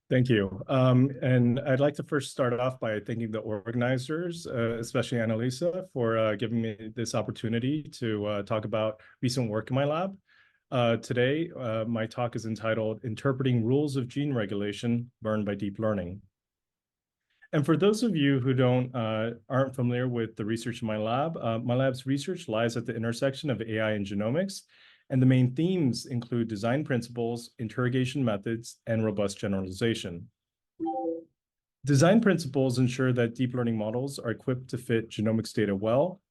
Thank you. And I'd like to first start off by thanking the organizers, especially Annalisa, for giving me this opportunity to talk about recent work in my lab. Today, my talk is entitled Interpreting Rules of Gene Regulation Learned by Deep Learning. And for those of you who aren't familiar with the research in my lab's research lies at the intersection of AI and genomics. And the main themes include design principles, interrogation methods, and robust generalization. Design principles ensure that deep learning models are equipped to fit genomics data well,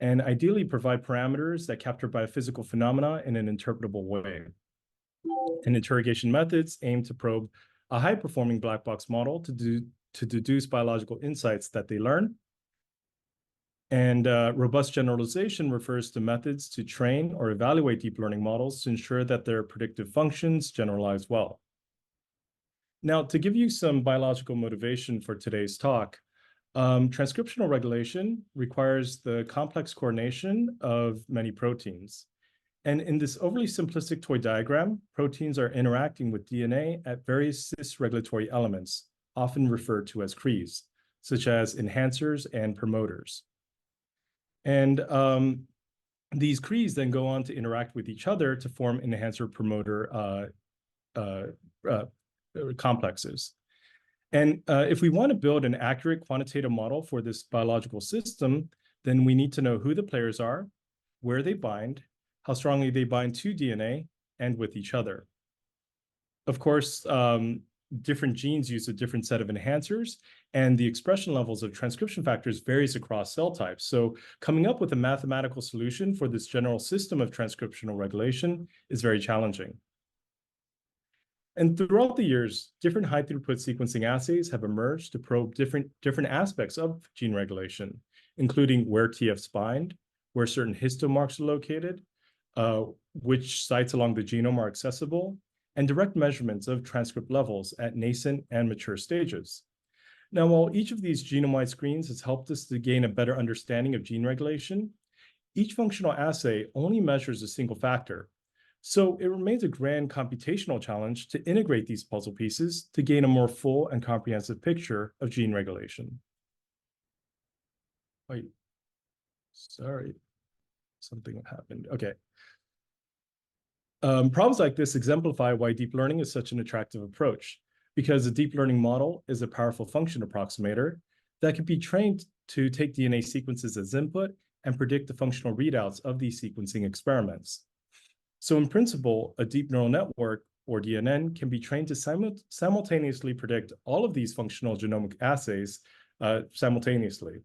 and ideally provide parameters that capture biophysical phenomena in an interpretable way. And interrogation methods aim to probe a high-performing black box model to deduce biological insights that they learn. And robust generalization refers to methods to train or evaluate deep learning models to ensure that their predictive functions generalize well. Now, to give you some biological motivation for today's talk, transcriptional regulation requires the complex coordination of many proteins. And in this overly simplistic toy diagram, proteins are interacting with DNA at various cis-regulatory elements, often referred to as CREs, such as enhancers and promoters. And these CREs then go on to interact with each other to form enhancer-promoter complexes. And if we want to build an accurate quantitative model for this biological system, then we need to know who the players are, where they bind, how strongly they bind to DNA, and with each other. Of course, different genes use a different set of enhancers, and the expression levels of transcription factors varies across cell types. So coming up with a mathematical solution for this general system of transcriptional regulation is very challenging. And throughout the years, different high-throughput sequencing assays have emerged to probe different aspects of gene regulation, including where TFs bind, where certain histomarks are located, which sites along the genome are accessible, and direct measurements of transcript levels at nascent and mature stages. Now, while each of these genome-wide screens has helped us to gain a better understanding of gene regulation, each functional assay only measures a single factor. So it remains a grand computational challenge to integrate these puzzle pieces to gain a more full and comprehensive picture of gene regulation. Wait, sorry, something happened. Okay. Problems like this exemplify why deep learning is such an attractive approach, because a deep learning model is a powerful function approximator that can be trained to take DNA sequences as input and predict the functional readouts of these sequencing experiments. So in principle, a deep neural network, or DNN, can be trained to simultaneously predict all of these functional genomic assays simultaneously.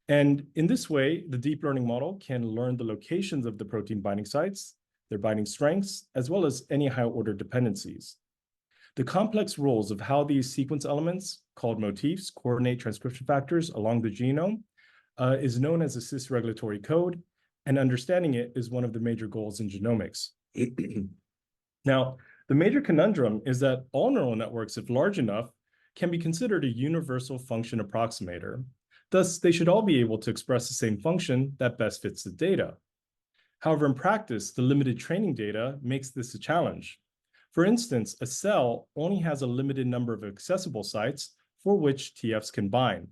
And in this way, the deep learning model can learn the locations of the protein binding sites, their binding strengths, as well as any higher-order dependencies. The complex rules of how these sequence elements, called motifs, coordinate transcription factors along the genome is known as a cis-regulatory code, and understanding it is one of the major goals in genomics. Now, the major conundrum is that all neural networks, if large enough, can be considered a universal function approximator. Thus, they should all be able to express the same function that best fits the data. However, in practice, the limited training data makes this a challenge. For instance, a cell only has a limited number of accessible sites for which TFs can bind.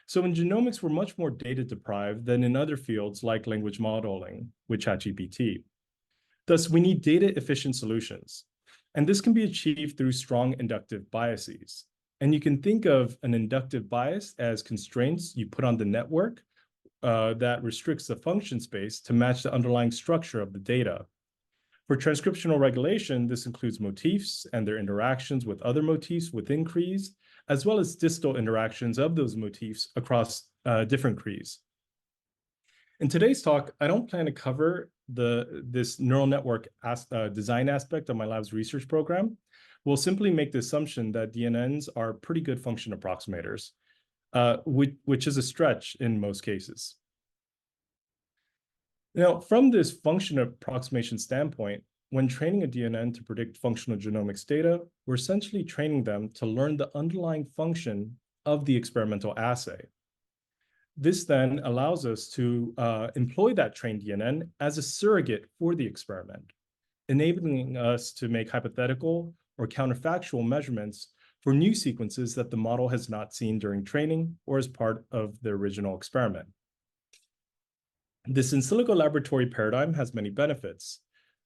So in genomics, we're much more data deprived than in other fields like language modeling with ChatGPT. Thus, we need data efficient solutions. And this can be achieved through strong inductive biases. And you can think of an inductive bias as constraints you put on the network that restricts the function space to match the underlying structure of the data. For transcriptional regulation, this includes motifs and their interactions with other motifs within CREs, as well as distal interactions of those motifs across different CREs. In today's talk, I don't plan to cover this neural network design aspect of my lab's research program. We'll simply make the assumption that DNNs are pretty good function approximators, which is a stretch in most cases. Now, from this function approximation standpoint, when training a DNN to predict functional genomics data, we're essentially training them to learn the underlying function of the experimental assay. This then allows us to employ that trained DNN as a surrogate for the experiment, enabling us to make hypothetical or counterfactual measurements for new sequences that the model has not seen during training or as part of the original experiment. This in silico laboratory paradigm has many benefits.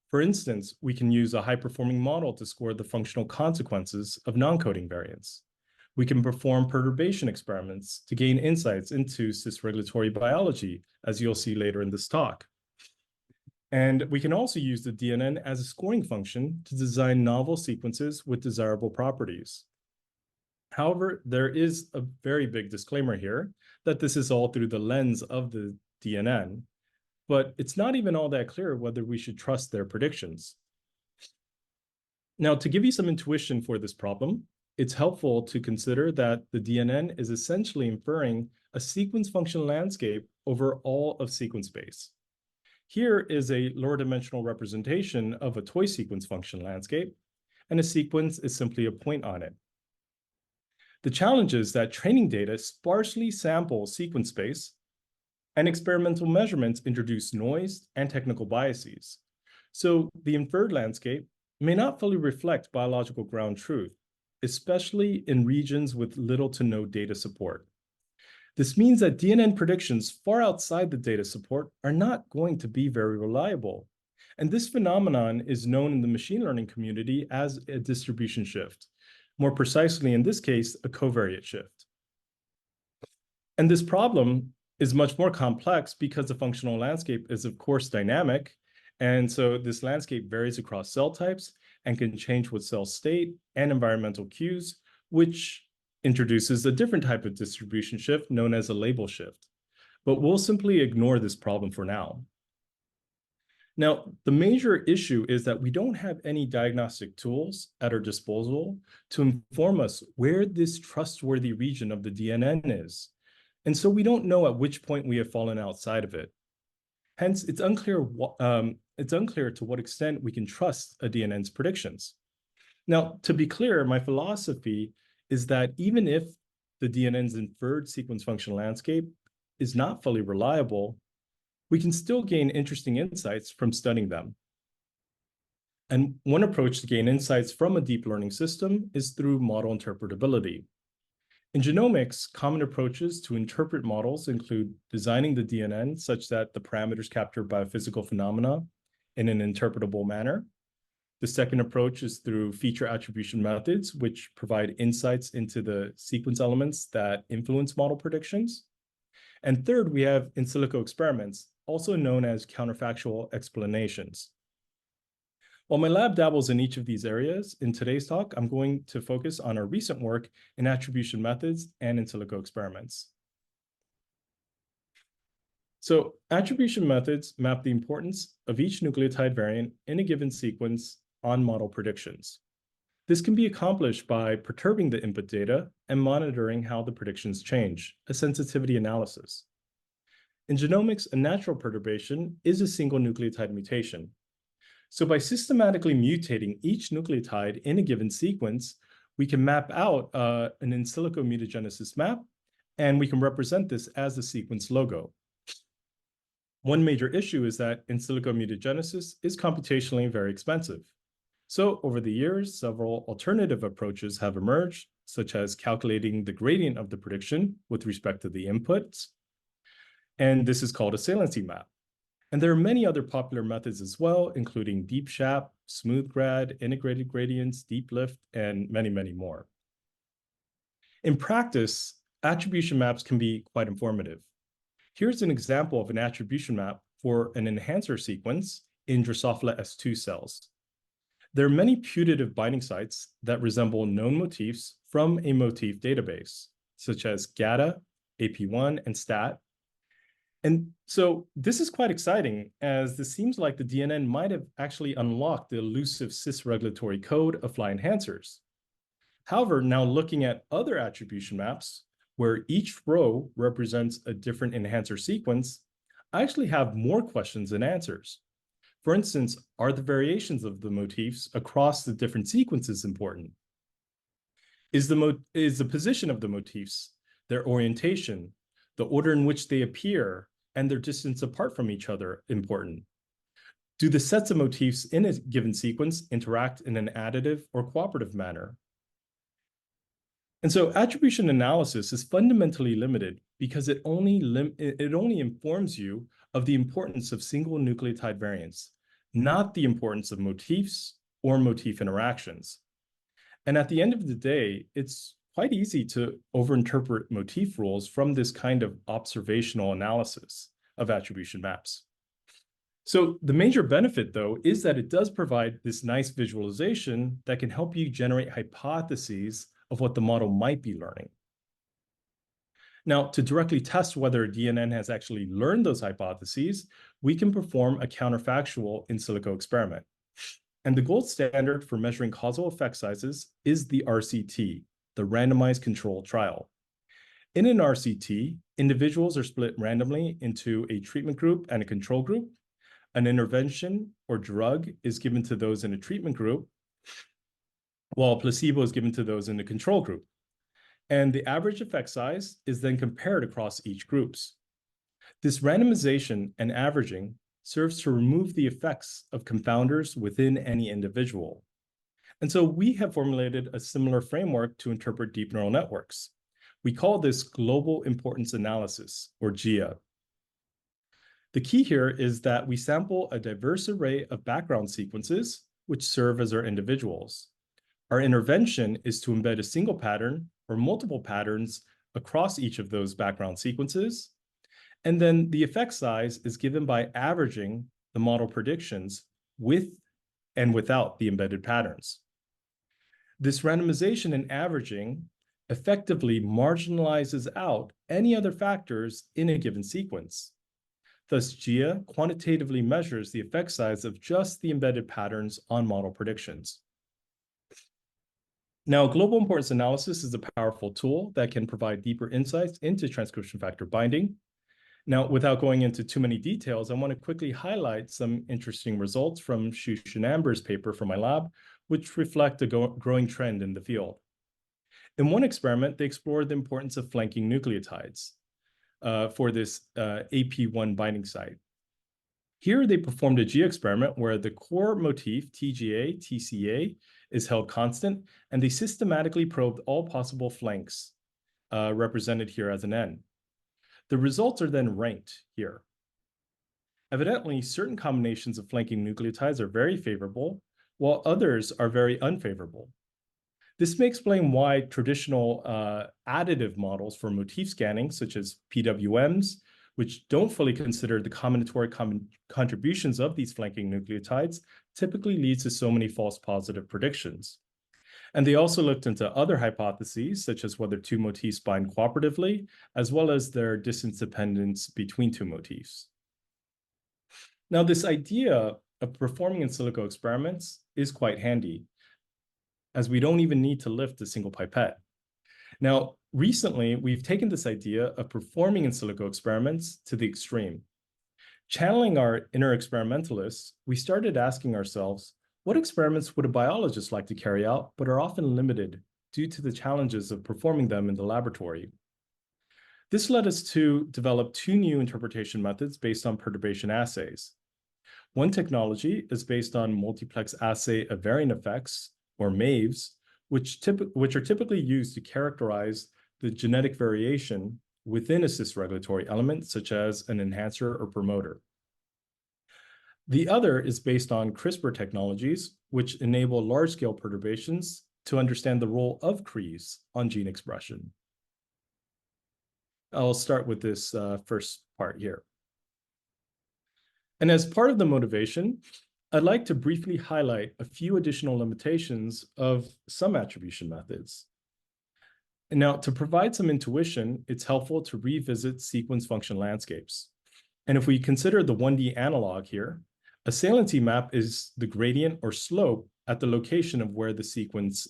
For instance, we can use a high-performing model to score the functional consequences of non-coding variants. We can perform perturbation experiments to gain insights into cis-regulatory biology, as you'll see later in this talk. And we can also use the DNN as a scoring function to design novel sequences with desirable properties. However, there is a very big disclaimer here that this is all through the lens of the DNN, but it's not even all that clear whether we should trust their predictions. Now, to give you some intuition for this problem, it's helpful to consider that the DNN is essentially inferring a sequence function landscape over all of sequence space. Here is a lower dimensional representation of a toy sequence function landscape, and a sequence is simply a point on it. The challenge is that training data sparsely sample sequence space, and experimental measurements introduce noise and technical biases. So the inferred landscape may not fully reflect biological ground truth, especially in regions with little to no data support. This means that DNN predictions far outside the data support are not going to be very reliable. And this phenomenon is known in the machine learning community as a distribution shift. More precisely, in this case, a covariate shift. And this problem is much more complex because the functional landscape is, of course, dynamic. And so this landscape varies across cell types and can change with cell state and environmental cues, which introduces a different type of distribution shift known as a label shift. But we'll simply ignore this problem for now. Now, the major issue is that we don't have any diagnostic tools at our disposal to inform us where this trustworthy region of the DNN is. And so we don't know at which point we have fallen outside of it. Hence, it's unclear to what extent we can trust a DNN's predictions. Now, to be clear, my philosophy is that even if the DNN's inferred sequence function landscape is not fully reliable, we can still gain interesting insights from studying them. And one approach to gain insights from a deep learning system is through model interpretability. In genomics, common approaches to interpret models include designing the DNN such that the parameters capture biophysical phenomena in an interpretable manner. The second approach is through feature attribution methods, which provide insights into the sequence elements that influence model predictions. And third, we have in silico experiments, also known as counterfactual explanations. While my lab dabbles in each of these areas, in today's talk, I'm going to focus on our recent work in attribution methods and in silico experiments. So attribution methods map the importance of each nucleotide variant in a given sequence on model predictions. This can be accomplished by perturbing the input data and monitoring how the predictions change, a sensitivity analysis. In genomics, a natural perturbation is a single nucleotide mutation. So by systematically mutating each nucleotide in a given sequence, we can map out an in silico mutagenesis map, and we can represent this as the sequence logo. One major issue is that in silico mutagenesis is computationally very expensive. So over the years, several alternative approaches have emerged, such as calculating the gradient of the prediction with respect to the inputs. And this is called a saliency map. And there are many other popular methods as well, including deep SHAP, smooth grad, integrated gradients, deep lift, and many, many more. In practice, attribution maps can be quite informative. Here's an example of an attribution map for an enhancer sequence in Drosophila S2 cells. There are many putative binding sites that resemble known motifs from a motif database, such as GATA, AP1, and STAT. And so this is quite exciting, as this seems like the DNN might have actually unlocked the elusive cis-regulatory code of fly enhancers. However, now looking at other attribution maps, where each row represents a different enhancer sequence, I actually have more questions than answers. For instance, are the variations of the motifs across the different sequences important? Is the position of the motifs, their orientation, the order in which they appear, and their distance apart from each other important? Do the sets of motifs in a given sequence interact in an additive or cooperative manner? And so attribution analysis is fundamentally limited because it only informs you of the importance of single nucleotide variants, not the importance of motifs or motif interactions. And at the end of the day, it's quite easy to overinterpret motif rules from this kind of observational analysis of attribution maps. So the major benefit, though, is that it does provide this nice visualization that can help you generate hypotheses of what the model might be learning. Now, to directly test whether a DNN has actually learned those hypotheses, we can perform a counterfactual in silico experiment. And the gold standard for measuring causal effect sizes is the RCT, the randomized controlled trial. In an RCT, individuals are split randomly into a treatment group and a control group. An intervention or drug is given to those in a treatment group, while placebo is given to those in the control group. And the average effect size is then compared across each groups. This randomization and averaging serves to remove the effects of confounders within any individual. And so we have formulated a similar framework to interpret deep neural networks. We call this global importance analysis, or GIA. The key here is that we sample a diverse array of background sequences, which serve as our individuals. Our intervention is to embed a single pattern or multiple patterns across each of those background sequences. And then the effect size is given by averaging the model predictions with and without the embedded patterns. This randomization and averaging effectively marginalizes out any other factors in a given sequence. Thus, GIA quantitatively measures the effect size of just the embedded patterns on model predictions. Now, global importance analysis is a powerful tool that can provide deeper insights into transcription factor binding. Now, without going into too many details, I want to quickly highlight some interesting results from Shush and Amber's paper from my lab, which reflect a growing trend in the field. In one experiment, they explored the importance of flanking nucleotides for this AP1 binding site. Here, they performed a GIA experiment where the core motif, TGA, TCA, is held constant, and they systematically probed all possible flanks, represented here as an N. The results are then ranked here. Evidently, certain combinations of flanking nucleotides are very favorable, while others are very unfavorable. This may explain why traditional additive models for motif scanning, such as PWMs, which don't fully consider the combinatorial contributions of these flanking nucleotides, typically leads to so many false positive predictions. And they also looked into other hypotheses, such as whether two motifs bind cooperatively, as well as their distance dependence between two motifs. Now, this idea of performing in silico experiments is quite handy, as we don't even need to lift a single pipette. Now, recently, we've taken this idea of performing in silico experiments to the extreme. Channeling our inner experimentalists, we started asking ourselves, what experiments would a biologist like to carry out, but are often limited due to the challenges of performing them in the laboratory? This led us to develop two new interpretation methods based on perturbation assays. One technology is based on multiplex assay of variant effects, or MAVEs, which are typically used to characterize the genetic variation within a cis-regulatory element, such as an enhancer or promoter. The other is based on CRISPR technologies, which enable large-scale perturbations to understand the role of CREs on gene expression. I'll start with this first part here. And as part of the motivation, I'd like to briefly highlight a few additional limitations of some attribution methods. And now, to provide some intuition, it's helpful to revisit sequence function landscapes. And if we consider the 1D analog here, a saliency map is the gradient or slope at the location of where the sequence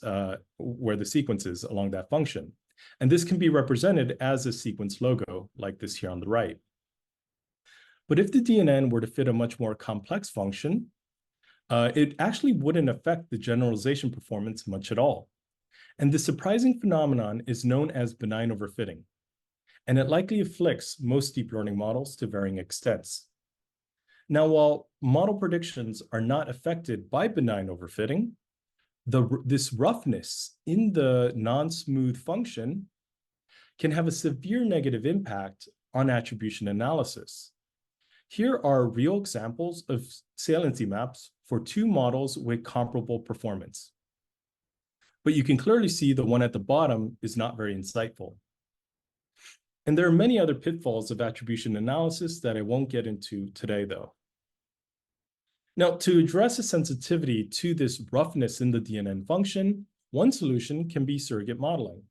is along that function. And this can be represented as a sequence logo, like this here on the right. But if the DNN were to fit a much more complex function, it actually wouldn't affect the generalization performance much at all. And this surprising phenomenon is known as benign overfitting. And it likely afflicts most deep learning models to varying extents. Now, while model predictions are not affected by benign overfitting, this roughness in the non-smooth function can have a severe negative impact on attribution analysis. Here are real examples of saliency maps for two models with comparable performance. But you can clearly see the one at the bottom is not very insightful. And there are many other pitfalls of attribution analysis that I won't get into today, though. Now, to address the sensitivity to this roughness in the DNN function, one solution can be surrogate modeling.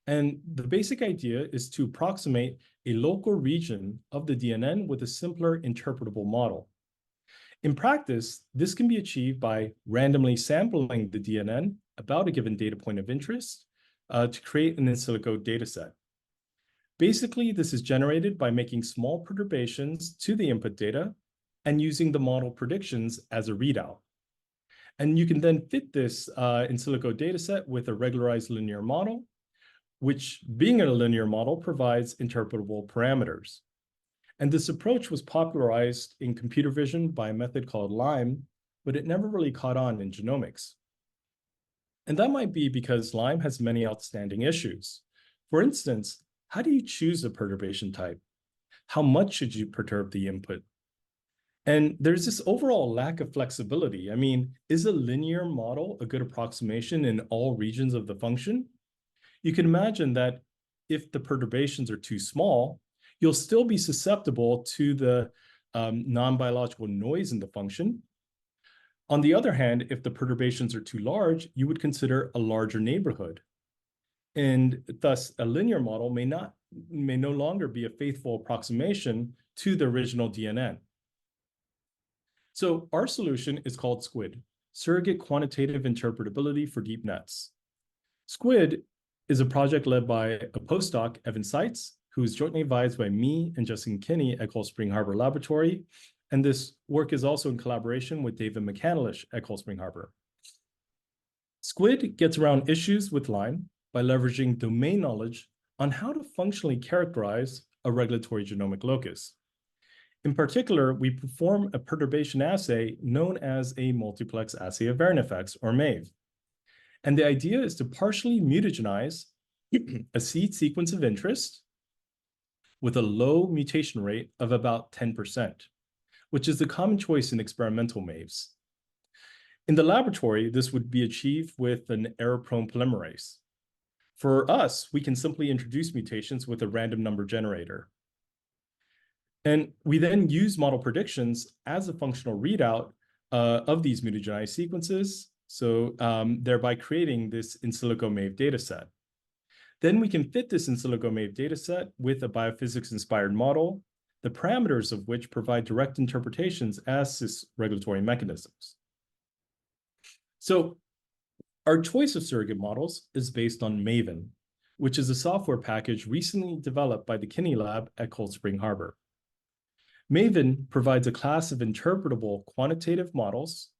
And the basic idea is to approximate a local region of the DNN with a simpler interpretable model. In practice, this can be achieved by randomly sampling the DNN about a given data point of interest to create an in silico dataset. Basically, this is generated by making small perturbations to the input data and using the model predictions as a readout. And you can then fit this in silico dataset with a regularized linear model, which, being a linear model, provides interpretable parameters. And this approach was popularized in computer vision by a method called LIME, but it never really caught on in genomics. And that might be because LIME has many outstanding issues. For instance, how do you choose a perturbation type? How much should you perturb the input? And there's this overall lack of flexibility. I mean, is a linear model a good approximation in all regions of the function? You can imagine that if the perturbations are too small, you'll still be susceptible to the non-biological noise in the function. On the other hand, if the perturbations are too large, you would consider a larger neighborhood. And thus, a linear model may no longer be a faithful approximation to the original DNN. So our solution is called SQUID, Surrogate Quantitative Interpretability for Deep Nets. SQUID is a project led by a postdoc, Evan Seitz, who is jointly advised by me and Justin Kinney at Cold Spring Harbor Laboratory. And this work is also in collaboration with David McCandlish at Cold Spring Harbor. SQUID gets around issues with LIME by leveraging domain knowledge on how to functionally characterize a regulatory genomic locus. In particular, we perform a perturbation assay known as a multiplex assay of variant effects, or MAVE. And the idea is to partially mutagenize a seed sequence of interest with a low mutation rate of about 10%, which is the common choice in experimental MAVEs. In the laboratory, this would be achieved with an error-prone polymerase. For us, we can simply introduce mutations with a random number generator. And we then use model predictions as a functional readout of these mutagenized sequences, so thereby creating this in silico MAVE dataset. Then we can fit this in silico MAVE dataset with a biophysics-inspired model, the parameters of which provide direct interpretations as cis-regulatory mechanisms. So our choice of surrogate models is based on MAVEN, which is a software package recently developed by the Kinney Lab at Cold Spring Harbor. MAVEN provides a class of interpretable quantitative models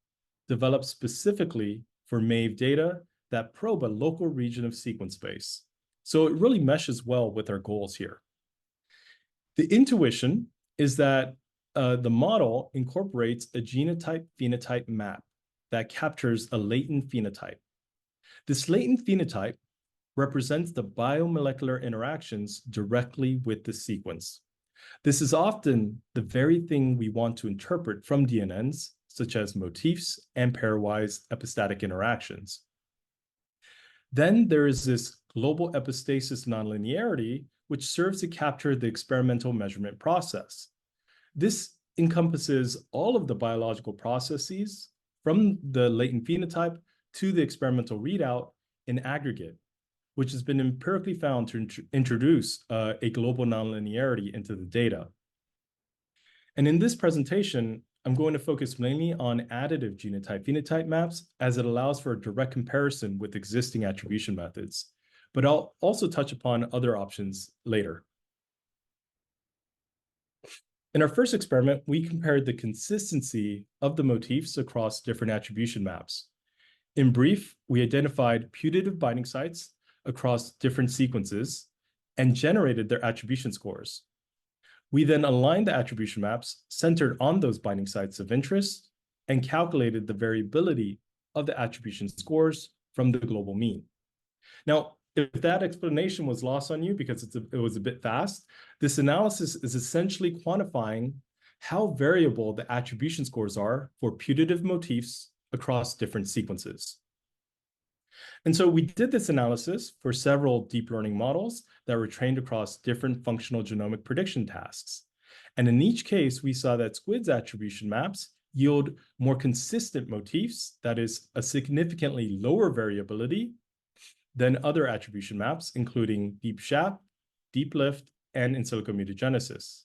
developed specifically for MAVE data that probe a local region of sequence space. So it really meshes well with our goals here. The intuition is that the model incorporates a genotype-phenotype map that captures a latent phenotype. This latent phenotype represents the biomolecular interactions directly with the sequence. This is often the very thing we want to interpret from DNNs, such as motifs and pairwise epistatic interactions. Then there is this global epistasis nonlinearity, which serves to capture the experimental measurement process. This encompasses all of the biological processes from the latent phenotype to the experimental readout in aggregate, which has been empirically found to introduce a global nonlinearity into the data. And in this presentation, I'm going to focus mainly on additive genotype-phenotype maps, as it allows for a direct comparison with existing attribution methods. But I'll also touch upon other options later. In our first experiment, we compared the consistency of the motifs across different attribution maps. In brief, we identified putative binding sites across different sequences and generated their attribution scores. We then aligned the attribution maps centered on those binding sites of interest and calculated the variability of the attribution scores from the global mean. Now, if that explanation was lost on you because it was a bit fast, this analysis is essentially quantifying how variable the attribution scores are for putative motifs across different sequences. And so we did this analysis for several deep learning models that were trained across different functional genomic prediction tasks. And in each case, we saw that SQUID's attribution maps yield more consistent motifs, that is, a significantly lower variability than other attribution maps, including deep SHAP, deep lift, and in silico mutagenesis.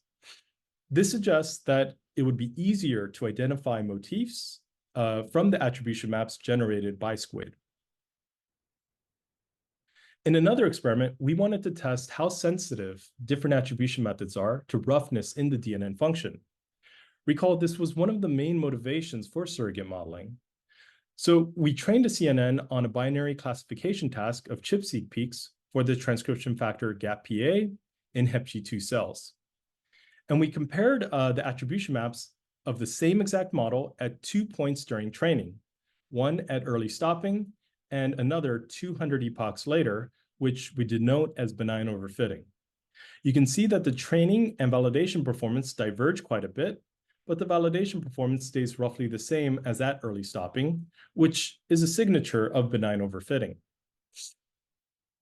This suggests that it would be easier to identify motifs from the attribution maps generated by SQUID. In another experiment, we wanted to test how sensitive different attribution methods are to roughness in the DNN function. Recall this was one of the main motivations for surrogate modeling. So we trained a CNN on a binary classification task of ChIP-seq peaks for the transcription factor GAP-PA in HepG2 cells. And we compared the attribution maps of the same exact model at 2 points during training, one at early stopping and another 200 epochs later, which we denote as benign overfitting. You can see that the training and validation performance diverge quite a bit, but the validation performance stays roughly the same as at early stopping, which is a signature of benign overfitting.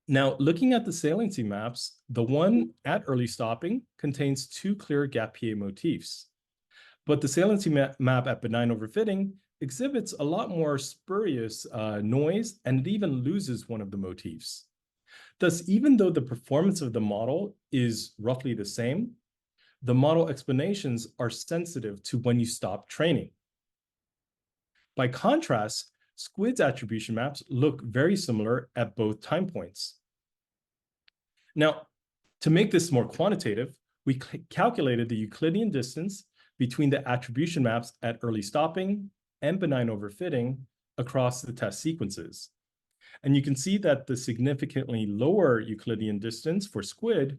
Now, looking at the saliency maps, the one at early stopping contains 2 clear GAP-PA motifs, but the saliency map at benign overfitting exhibits a lot more spurious noise, and it even loses one of the motifs. Thus, even though the performance of the model is roughly the same, the model explanations are sensitive to when you stop training. By contrast, SQUID's attribution maps look very similar at both time points. Now, to make this more quantitative, we calculated the Euclidean distance between the attribution maps at early stopping and benign overfitting across the test sequences. And you can see that the significantly lower Euclidean distance for SQUID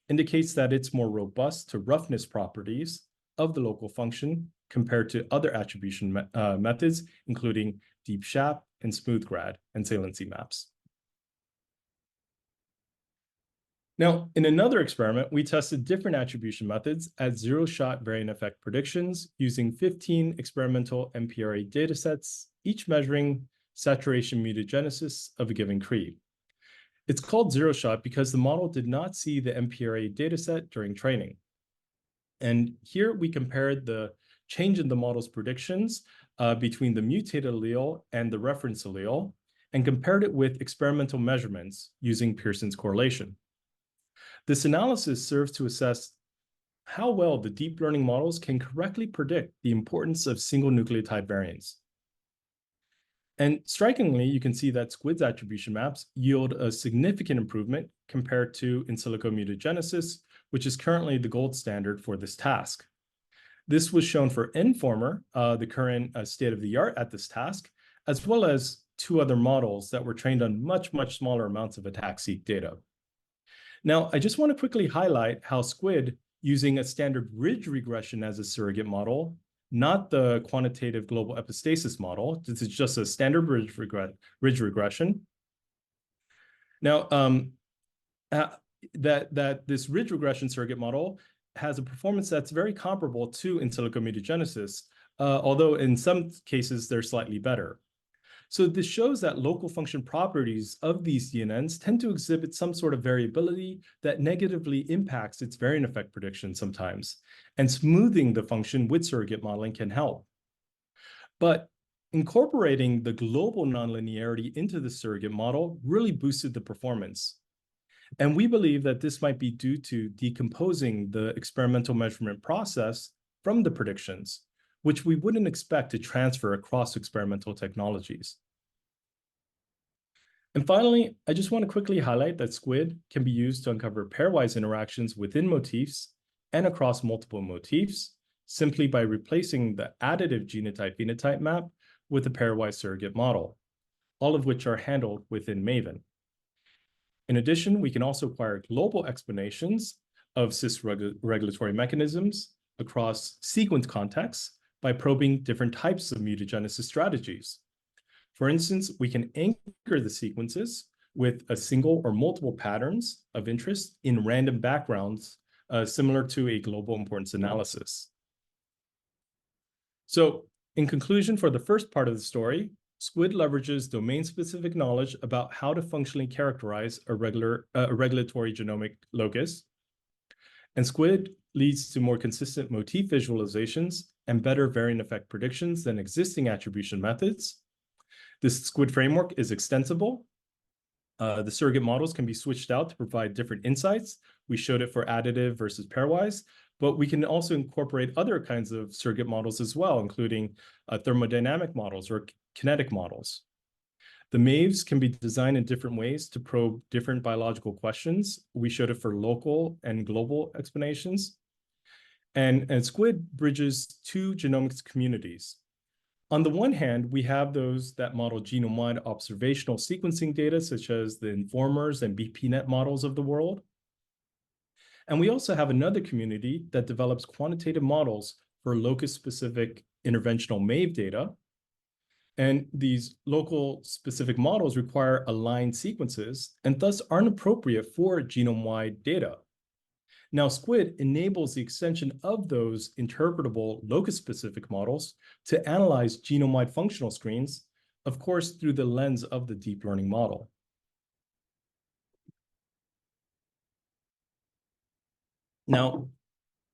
indicates that it's more robust to roughness properties of the local function compared to other attribution methods, including deep SHAP and smoothgrad and saliency maps. Now, in another experiment, we tested different attribution methods at zero-shot variant effect predictions using 15 experimental MPRA datasets, each measuring saturation mutagenesis of a given CRE. It's called zero-shot because the model did not see the MPRA dataset during training. And here we compared the change in the model's predictions between the mutated allele and the reference allele, and compared it with experimental measurements using Pearson's correlation. This analysis serves to assess how well the deep learning models can correctly predict the importance of single nucleotide variants. And strikingly, you can see that SQUID's attribution maps yield a significant improvement compared to in silico mutagenesis, which is currently the gold standard for this task. This was shown for Enformer, the current state of the art at this task, as well as 2 other models that were trained on much, much smaller amounts of attack-seq data. Now, I just want to quickly highlight how SQUID, using a standard ridge regression as a surrogate model, not the quantitative global epistasis model, this is just a standard ridge regression. Now, that this ridge regression surrogate model has a performance that's very comparable to in silico mutagenesis, although in some cases they're slightly better. So this shows that local function properties of these DNNs tend to exhibit some sort of variability that negatively impacts its variant effect prediction sometimes, and smoothing the function with surrogate modeling can help. But incorporating the global nonlinearity into the surrogate model really boosted the performance. And we believe that this might be due to decomposing the experimental measurement process from the predictions, which we wouldn't expect to transfer across experimental technologies. And finally, I just want to quickly highlight that SQUID can be used to uncover pairwise interactions within motifs and across multiple motifs, simply by replacing the additive genotype-phenotype map with a pairwise surrogate model, all of which are handled within MAVEN. In addition, we can also acquire global explanations of cis-regulatory mechanisms across sequence contexts by probing different types of mutagenesis strategies. For instance, we can anchor the sequences with a single or multiple patterns of interest in random backgrounds, similar to a global importance analysis. So in conclusion, for the first part of the story, SQUID leverages domain-specific knowledge about how to functionally characterize a regulatory genomic locus. And SQUID leads to more consistent motif visualizations and better variant effect predictions than existing attribution methods. This SQUID framework is extensible. The surrogate models can be switched out to provide different insights. We showed it for additive versus pairwise, but we can also incorporate other kinds of surrogate models as well, including thermodynamic models or kinetic models. The MAVEs can be designed in different ways to probe different biological questions. We showed it for local and global explanations. And SQUID bridges two genomics communities. On the one hand, we have those that model genome-wide observational sequencing data, such as the Enformers and BPNet models of the world. And we also have another community that develops quantitative models for locus-specific interventional MAVE data. And these local specific models require aligned sequences and thus aren't appropriate for genome-wide data. Now, SQUID enables the extension of those interpretable locus-specific models to analyze genome-wide functional screens, of course, through the lens of the deep learning model. Now,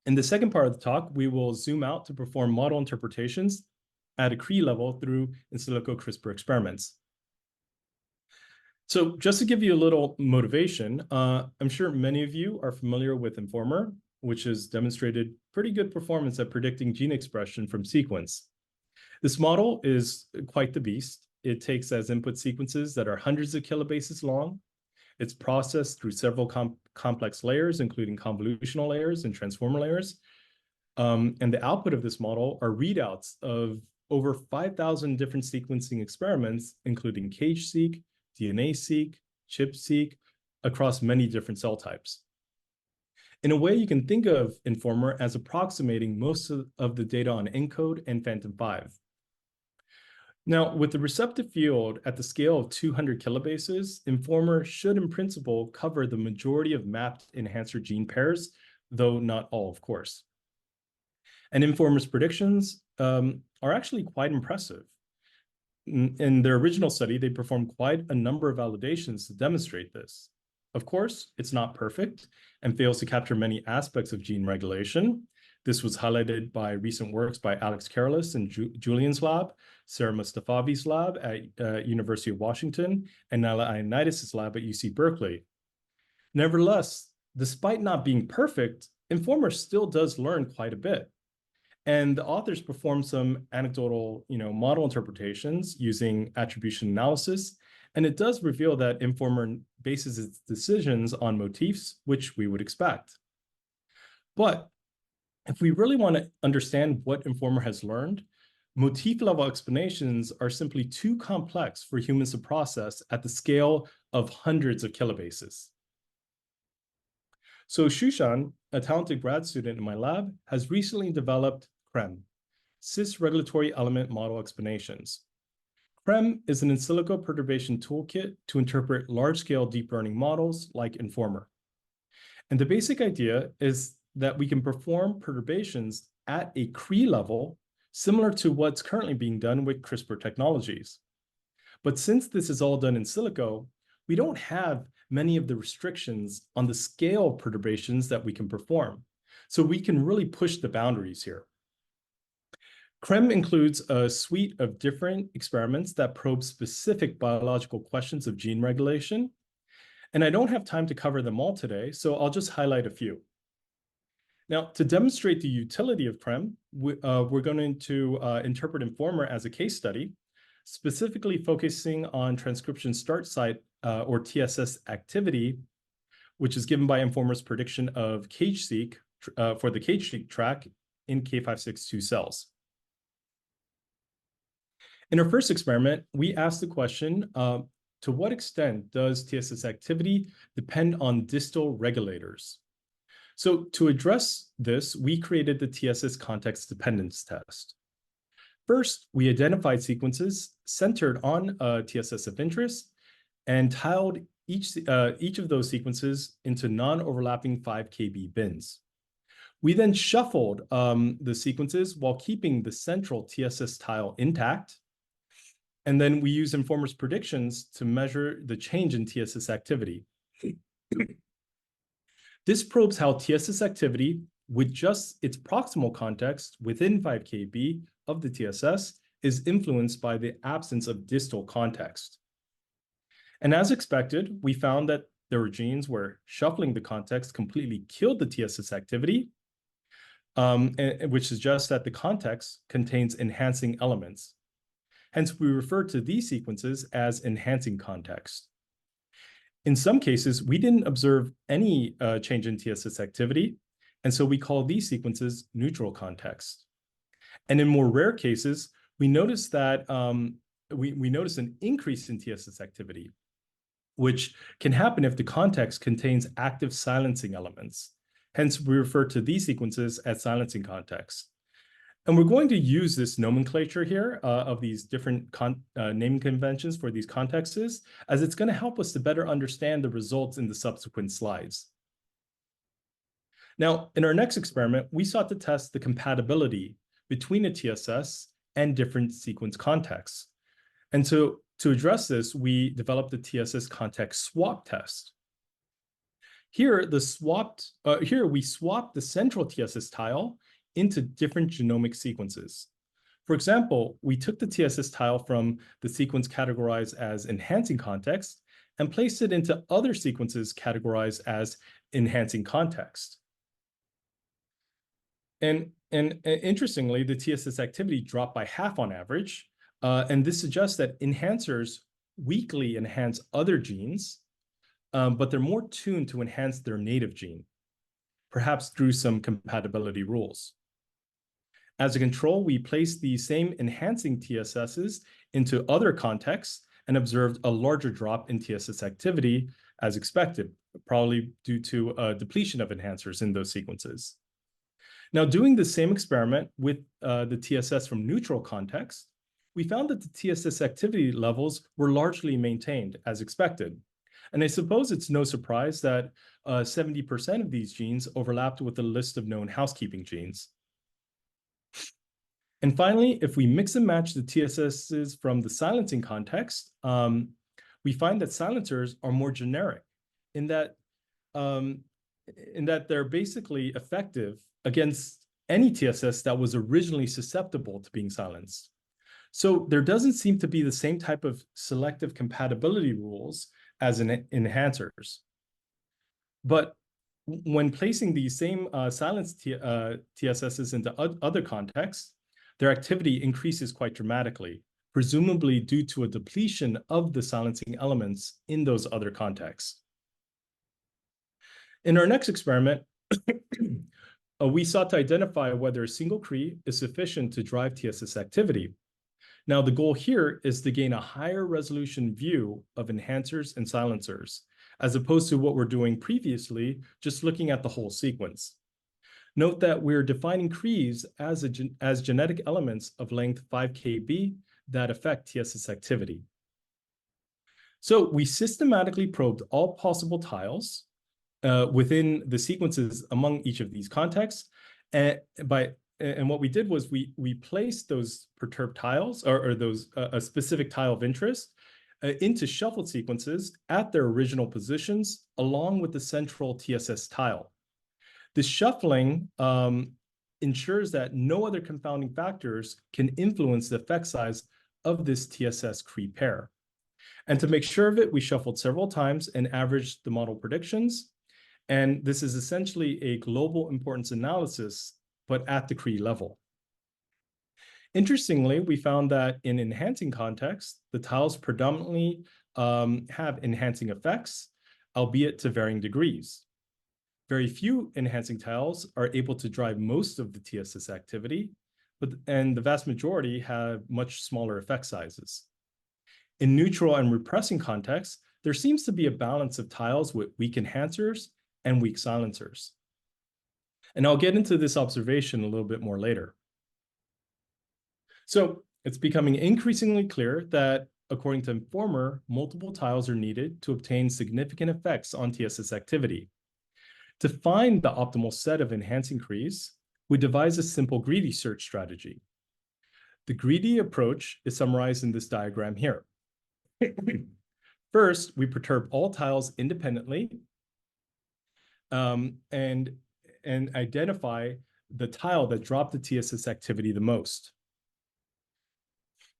in the second part of the talk, we will zoom out to perform model interpretations at a CRE level through in silico CRISPR experiments. So just to give you a little motivation, I'm sure many of you are familiar with Enformer, which has demonstrated pretty good performance at predicting gene expression from sequence. This model is quite the beast. It takes as input sequences that are hundreds of kilobases long. It's processed through several complex layers, including convolutional layers and transformer layers. And the output of this model are readouts of over 5,000 different sequencing experiments, including cage-seq, DNA-seq, chip-seq, across many different cell types. In a way, you can think of Enformer as approximating most of the data on ENCODE and Phantom5. Now, with the receptive field at the scale of 200 kilobases, Enformer should in principle cover the majority of mapped enhancer gene pairs, though not all, of course. And Enformer's predictions are actually quite impressive. In their original study, they performed quite a number of validations to demonstrate this. Of course, it's not perfect and fails to capture many aspects of gene regulation. This was highlighted by recent works by Alex Karalis and Julian's lab, Sarah Mustafavi's lab at University of Washington, and Nala Ioannidis' lab at UC Berkeley. Nevertheless, despite not being perfect, Enformer still does learn quite a bit. And the authors performed some anecdotal, model interpretations using attribution analysis, and it does reveal that Enformer bases its decisions on motifs, which we would expect. But if we really want to understand what Enformer has learned, motif-level explanations are simply too complex for humans to process at the scale of hundreds of kilobases. So Shushan, a talented grad student in my lab, has recently developed CRÈME, cis-regulatory element model explanations. CRÈME is an in silico perturbation toolkit to interpret large-scale deep learning models like Enformer. And the basic idea is that we can perform perturbations at a CRE level, similar to what's currently being done with CRISPR technologies. But since this is all done in silico, we don't have many of the restrictions on the scale of perturbations that we can perform. So we can really push the boundaries here. CRÈME includes a suite of different experiments that probe specific biological questions of gene regulation. And I don't have time to cover them all today, so I'll just highlight a few. Now, to demonstrate the utility of CRÈME, we're going to interpret Enformer as a case study, specifically focusing on transcription start site or TSS activity, which is given by Enformer's prediction of cage-seq for the cage-seq track in K562 cells. In our first experiment, we asked the question, to what extent does TSS activity depend on distal regulators? So to address this, we created the TSS context dependence test. First, we identified sequences centered on a TSS of interest and tiled each of those sequences into non-overlapping 5 KB bins. We then shuffled the sequences while keeping the central TSS tile intact. And then we use Enformer's predictions to measure the change in TSS activity. This probes how TSS activity, with just its proximal context within 5 KB of the TSS, is influenced by the absence of distal context. And as expected, we found that there were genes where shuffling the context completely killed the TSS activity, which suggests that the context contains enhancing elements. Hence, we refer to these sequences as enhancing context. In some cases, we didn't observe any change in TSS activity, and so we call these sequences neutral context. And in more rare cases, we notice that we notice an increase in TSS activity, which can happen if the context contains active silencing elements. Hence, we refer to these sequences as silencing context. And we're going to use this nomenclature here of these different naming conventions for these contexts, as it's going to help us to better understand the results in the subsequent slides. Now, in our next experiment, we sought to test the compatibility between a TSS and different sequence contexts. And so to address this, we developed the TSS context swap test. Here, we swapped the central TSS tile into different genomic sequences. For example, we took the TSS tile from the sequence categorized as enhancing context and placed it into other sequences categorized as enhancing context. And interestingly, the TSS activity dropped by half on average, and this suggests that enhancers weakly enhance other genes, but they're more tuned to enhance their native gene, perhaps through some compatibility rules. As a control, we placed the same enhancing TSSs into other contexts and observed a larger drop in TSS activity as expected, probably due to a depletion of enhancers in those sequences. Now, doing the same experiment with the TSS from neutral context, we found that the TSS activity levels were largely maintained as expected. And I suppose it's no surprise that 70% of these genes overlapped with the list of known housekeeping genes. And finally, if we mix and match the TSSs from the silencing context, we find that silencers are more generic in that they're basically effective against any TSS that was originally susceptible to being silenced. So there doesn't seem to be the same type of selective compatibility rules as in enhancers. But when placing these same silenced TSSs into other contexts, their activity increases quite dramatically, presumably due to a depletion of the silencing elements in those other contexts. In our next experiment, we sought to identify whether a single CRE is sufficient to drive TSS activity. Now, the goal here is to gain a higher resolution view of enhancers and silencers, as opposed to what we're doing previously, just looking at the whole sequence. Note that we're defining CREs as genetic elements of length 5 KB that affect TSS activity. So we systematically probed all possible tiles within the sequences among each of these contexts. And what we did was we placed those perturbed tiles or those a specific tile of interest into shuffled sequences at their original positions along with the central TSS tile. This shuffling ensures that no other confounding factors can influence the effect size of this TSS CRE pair. And to make sure of it, we shuffled several times and averaged the model predictions. And this is essentially a global importance analysis, but at the CRE level. Interestingly, we found that in enhancing context, the tiles predominantly have enhancing effects, albeit to varying degrees. Very few enhancing tiles are able to drive most of the TSS activity, and the vast majority have much smaller effect sizes. In neutral and repressing contexts, there seems to be a balance of tiles with weak enhancers and weak silencers. And I'll get into this observation a little bit more later. So it's becoming increasingly clear that, according to Enformer, multiple tiles are needed to obtain significant effects on TSS activity. To find the optimal set of enhancing CREs, we devise a simple greedy search strategy. The greedy approach is summarized in this diagram here. First, we perturb all tiles independently and identify the tile that dropped the TSS activity the most.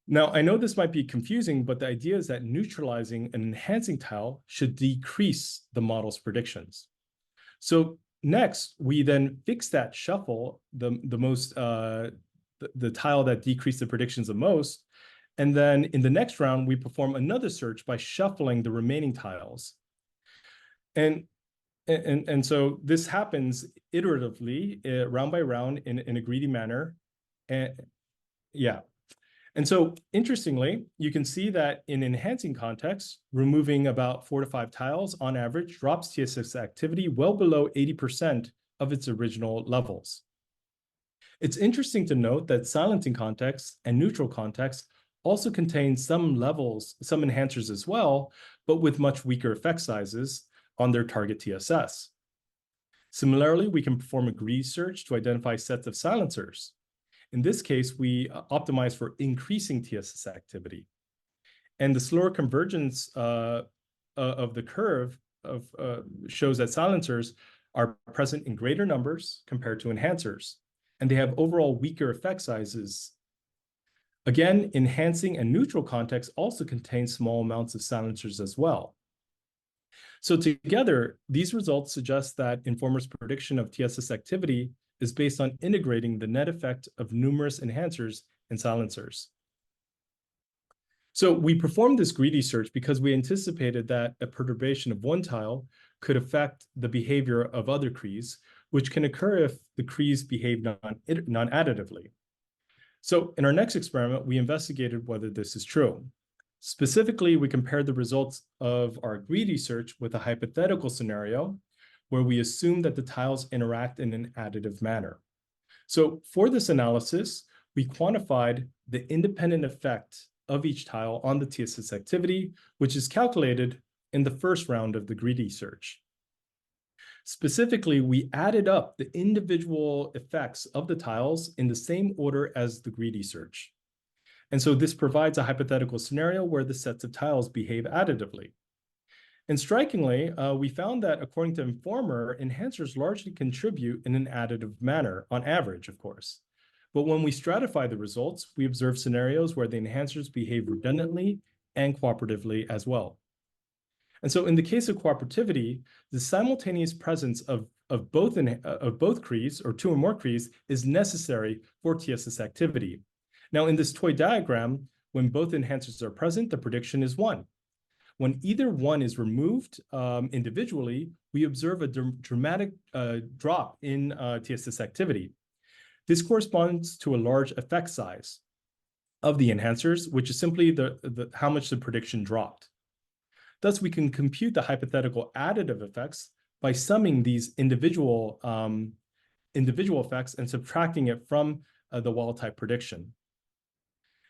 Now, I know this might be confusing, but the idea is that neutralizing an enhancing tile should decrease the model's predictions. So next, we then fix that shuffle, the tile that decreased the predictions the most. And then in the next round, we perform another search by shuffling the remaining tiles. And so this happens iteratively, round by round in a greedy manner. And so interestingly, you can see that in enhancing context, removing about 4 to 5 tiles on average drops TSS activity well below 80% of its original levels. It's interesting to note that silencing context and neutral context also contain some enhancers as well, but with much weaker effect sizes on their target TSS. Similarly, we can perform a greedy search to identify sets of silencers. In this case, we optimize for increasing TSS activity. And the slower convergence of the curve shows that silencers are present in greater numbers compared to enhancers, and they have overall weaker effect sizes. Again, enhancing and neutral context also contain small amounts of silencers as well. So together, these results suggest that Enformer's prediction of TSS activity is based on integrating the net effect of numerous enhancers and silencers. So we performed this greedy search because we anticipated that a perturbation of one tile could affect the behavior of other CREs, which can occur if the CREs behave non-additively. So in our next experiment, we investigated whether this is true. Specifically, we compared the results of our greedy search with a hypothetical scenario where we assume that the tiles interact in an additive manner. So for this analysis, we quantified the independent effect of each tile on the TSS activity, which is calculated in the first round of the greedy search. Specifically, we added up the individual effects of the tiles in the same order as the greedy search. And so this provides a hypothetical scenario where the sets of tiles behave additively. And strikingly, we found that according to Enformer, enhancers largely contribute in an additive manner, on average, of course. But when we stratify the results, we observe scenarios where the enhancers behave redundantly and cooperatively as well. And so in the case of cooperativity, the simultaneous presence of both CREs, or 2 or more CREs, is necessary for TSS activity. Now, in this toy diagram, when both enhancers are present, the prediction is 1. When either one is removed individually, we observe a dramatic drop in TSS activity. This corresponds to a large effect size of the enhancers, which is simply how much the prediction dropped. Thus, we can compute the hypothetical additive effects by summing these individual effects and subtracting it from the wild-type prediction.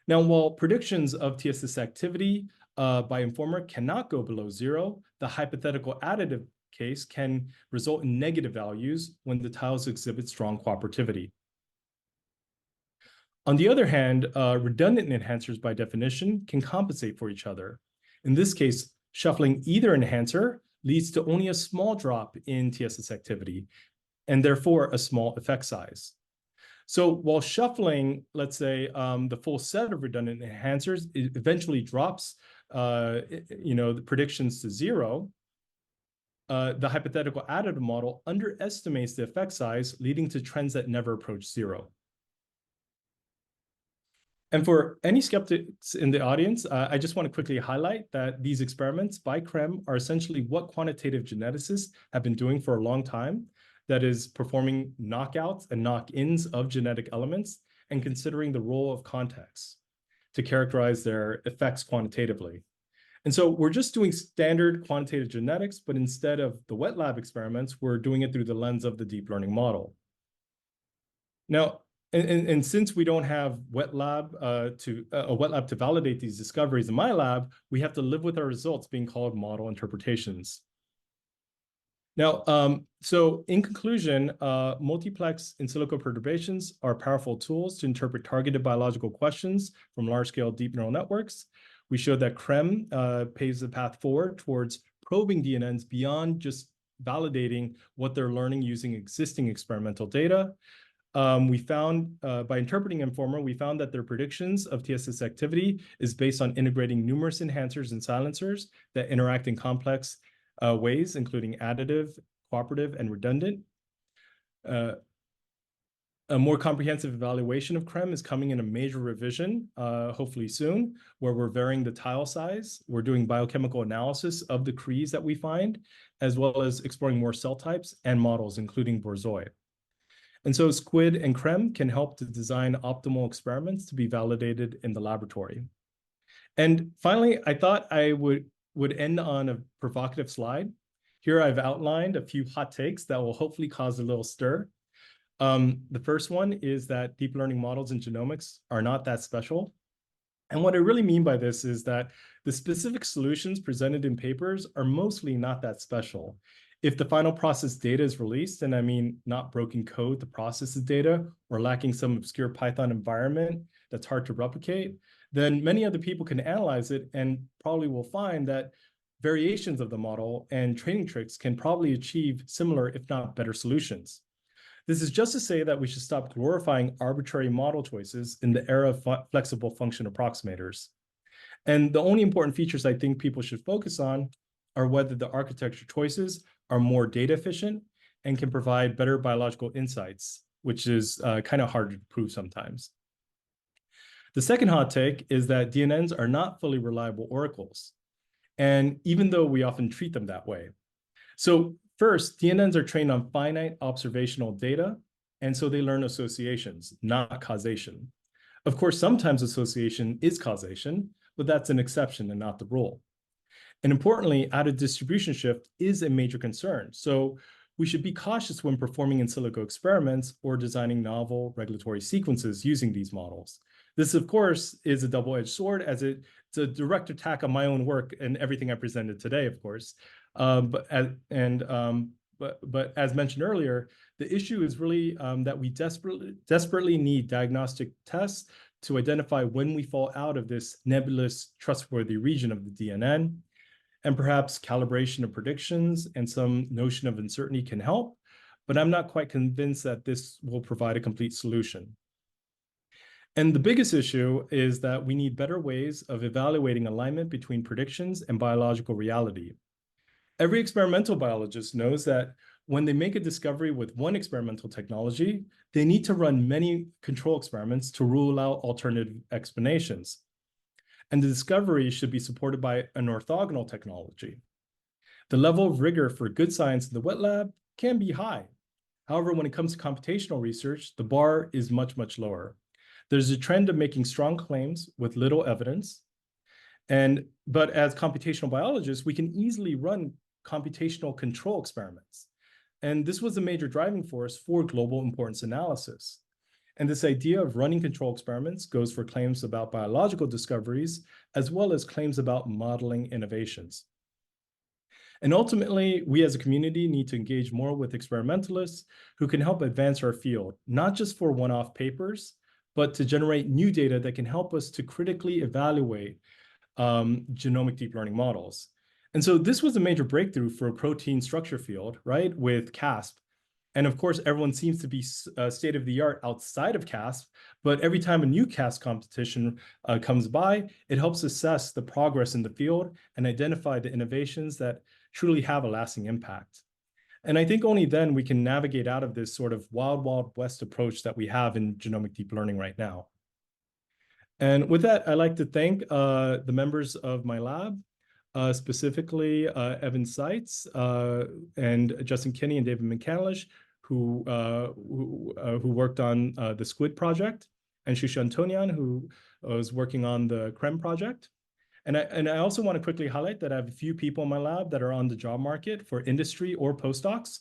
Now, while predictions of TSS activity by Enformer cannot go below 0, the hypothetical additive case can result in negative values when the tiles exhibit strong cooperativity. On the other hand, redundant enhancers by definition can compensate for each other. In this case, shuffling either enhancer leads to only a small drop in TSS activity, and therefore a small effect size. So while shuffling, let's say, the full set of redundant enhancers, it eventually drops the predictions to 0, the hypothetical additive model underestimates the effect size, leading to trends that never approach 0. And for any skeptics in the audience, I just want to quickly highlight that these experiments by CREME are essentially what quantitative geneticists have been doing for a long time, that is, performing knockouts and knock-ins of genetic elements and considering the role of context to characterize their effects quantitatively. And so we're just doing standard quantitative genetics, but instead of the wet lab experiments, we're doing it through the lens of the deep learning model. Now, And since we don't have wet lab a wet lab to validate these discoveries in my lab, we have to live with our results being called model interpretations. Now, so in conclusion, multiplex in silico perturbations are powerful tools to interpret targeted biological questions from large-scale deep neural networks. We showed that CREME paves the path forward towards probing DNNs beyond just validating what they're learning using existing experimental data. We found, by interpreting Enformer, we found that their predictions of TSS activity is based on integrating numerous enhancers and silencers that interact in complex ways, including additive, cooperative, and redundant. A more comprehensive evaluation of CREME is coming in a major revision, hopefully soon, where we're varying the tile size. We're doing biochemical analysis of the CREs that we find, as well as exploring more cell types and models, including Borzoi. And so SQUID and CREME can help to design optimal experiments to be validated in the laboratory. And finally, I thought I would end on a provocative slide. Here I've outlined a few hot takes that will hopefully cause a little stir. The first one is that deep learning models in genomics are not that special. And what I really mean by this is that the specific solutions presented in papers are mostly not that special. If the final process data is released, and I mean not broken code to process the data or lacking some obscure Python environment that's hard to replicate, then many other people can analyze it and probably will find that variations of the model and training tricks can probably achieve similar, if not better, solutions. This is just to say that we should stop glorifying arbitrary model choices in the era of flexible function approximators. And the only important features I think people should focus on are whether the architecture choices are more data efficient and can provide better biological insights, which is kind of hard to prove sometimes. The second hot take is that DNNs are not fully reliable oracles, and even though we often treat them that way. So first, DNNs are trained on finite observational data, and so they learn associations, not causation. Of course, sometimes association is causation, but that's an exception and not the rule. And importantly, out of distribution shift is a major concern. So we should be cautious when performing in silico experiments or designing novel regulatory sequences using these models. This, of course, is a double-edged sword, as it's a direct attack on my own work and everything I presented today, of course. But as mentioned earlier, the issue is really that we desperately need diagnostic tests to identify when we fall out of this nebulous, trustworthy region of the DNN. And perhaps calibration of predictions and some notion of uncertainty can help, but I'm not quite convinced that this will provide a complete solution. And the biggest issue is that we need better ways of evaluating alignment between predictions and biological reality. Every experimental biologist knows that when they make a discovery with one experimental technology, they need to run many control experiments to rule out alternative explanations. And the discovery should be supported by an orthogonal technology. The level of rigor for good science in the wet lab can be high. However, when it comes to computational research, the bar is much, much lower. There's a trend of making strong claims with little evidence. But as computational biologists, we can easily run computational control experiments. And this was a major driving force for global importance analysis. And this idea of running control experiments goes for claims about biological discoveries, as well as claims about modeling innovations. And ultimately, we as a community need to engage more with experimentalists who can help advance our field, not just for one-off papers, but to generate new data that can help us to critically evaluate genomic deep learning models. And so this was a major breakthrough for a protein structure field, right, with CASP. And of course, everyone seems to be state of the art outside of CASP, but every time a new CASP competition comes by, it helps assess the progress in the field and identify the innovations that truly have a lasting impact. And I think only then we can navigate out of this sort of wild, wild west approach that we have in genomic deep learning right now. And with that, I'd like to thank the members of my lab, specifically Evan Seitz and Justin Kinney and David McCandlish, who worked on the SQUID project, and Shusha Antonian, who was working on the CREME project. And I also want to quickly highlight that I have a few people in my lab that are on the job market for industry or postdocs.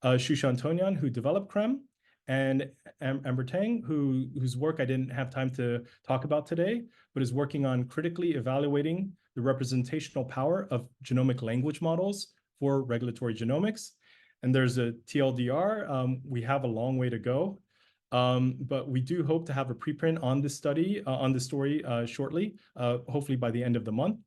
Shusha Antonian, who developed CREME, and Amber Tang, whose work I didn't have time to talk about today, but is working on critically evaluating the representational power of genomic language models for regulatory genomics. And there's a TLDR. We have a long way to go, but we do hope to have a preprint on this study, on this story shortly, hopefully by the end of the month.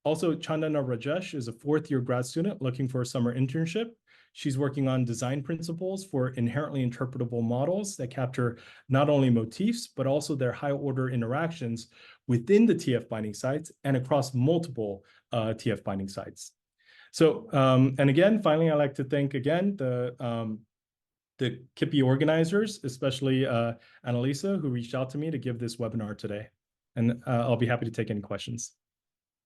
Also, Chandana Rajesh is a fourth-year grad student looking for a summer internship. She's working on design principles for inherently interpretable models that capture not only motifs, but also their high-order interactions within the TF binding sites and across multiple TF binding sites. So, and again, finally, I'd like to thank again the Kipoi organizers, especially Annalisa, who reached out to me to give this webinar today. And I'll be happy to take any questions.